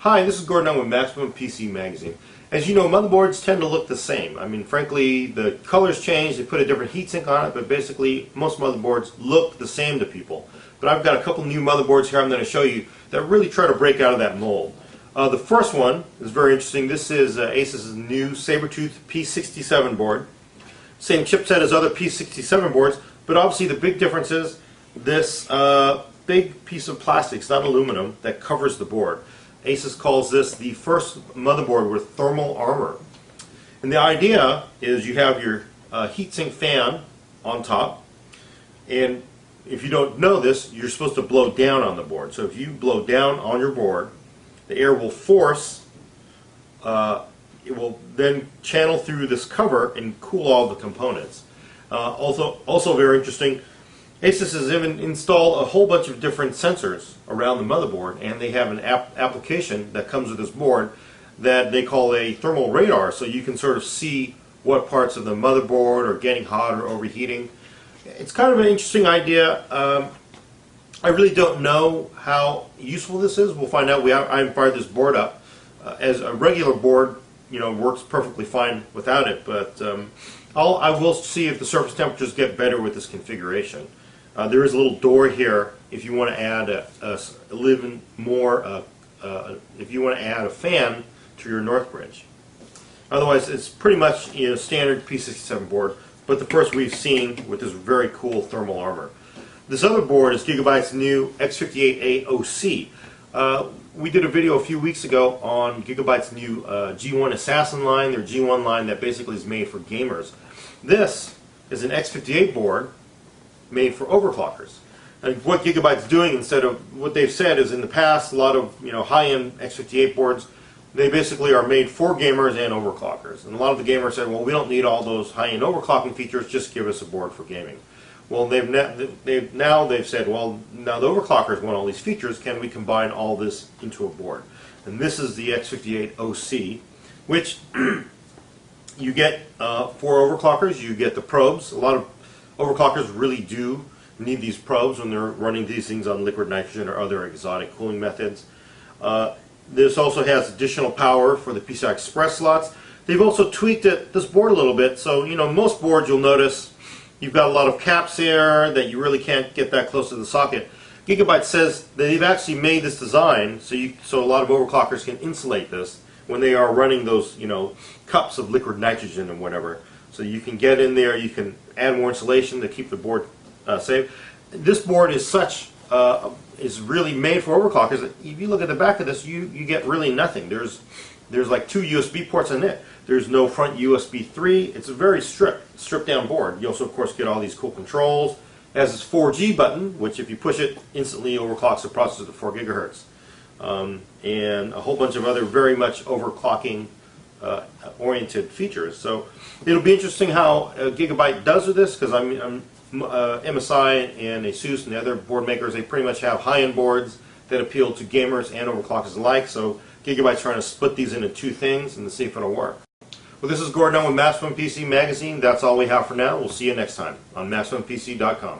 Hi, this is Gordon with Maximum PC Magazine. As you know, motherboards tend to look the same. I mean, frankly, the colors change, they put a different heatsink on it, but basically most motherboards look the same to people. But I've got a couple new motherboards here I'm going to show you that really try to break out of that mold. The first one is very interesting. This is Asus's new Sabertooth P67 board. Same chipset as other P67 boards, but obviously the big difference is this big piece of plastic, it's not aluminum, that covers the board. Asus calls this the first motherboard with thermal armor. And the idea is you have your heatsink fan on top, and if you don't know this, you're supposed to blow down on the board. So if you blow down on your board, the air will force, it will then channel through this cover and cool all the components. Also very interesting, Asus has even installed a whole bunch of different sensors around the motherboard, and they have an application that comes with this board that they call a thermal radar, so you can sort of see what parts of the motherboard are getting hot or overheating. It's kind of an interesting idea. I really don't know how useful this is. We'll find out. I fired this board up. As a regular board, you know, works perfectly fine without it, but I will see if the surface temperatures get better with this configuration. There is a little door here if you want to add if you want to add a fan to your north bridge. Otherwise, it's pretty much standard P67 board, but the first we've seen with this very cool thermal armor. This other board is Gigabyte's new X58A OC. We did a video a few weeks ago on Gigabyte's new G1 Assassin line, their G1 line that basically is made for gamers. This is an X58 board made for overclockers. And what Gigabyte's doing, instead of what they've said, is in the past a lot of high-end X58 boards, they basically are made for gamers and overclockers. And a lot of the gamers said, well, we don't need all those high-end overclocking features, just give us a board for gaming. Well, they've said, well, now the overclockers want all these features, can we combine all this into a board? And this is the X58 OC, which you get for overclockers. You get the probes. A lot of overclockers really do need these probes when they're running these things on liquid nitrogen or other exotic cooling methods. This also has additional power for the PCI Express slots. They've also tweaked this board a little bit. So, most boards you'll notice you've got a lot of caps here that you really can't get that close to the socket. Gigabyte says that they've actually made this design so a lot of overclockers can insulate this when they are running those cups of liquid nitrogen and whatever. So you can get in there, you can add more insulation to keep the board safe. This board is is really made for overclockers. If you look at the back of this, you get really nothing. There's like 2 USB ports in it. There's no front USB 3. It's a very stripped down board. You also, of course, get all these cool controls. It has this 4G button, which if you push it, instantly overclocks the processor to 4 gigahertz. And a whole bunch of other very much overclocking oriented features. So it'll be interesting how Gigabyte does with this, because MSI and Asus and the other board makers, they pretty much have high-end boards that appeal to gamers and overclockers alike. So Gigabyte's trying to split these into 2 things and to see if it'll work. Well, this is Gordon with Maximum PC Magazine. That's all we have for now. We'll see you next time on MaximumPC.com.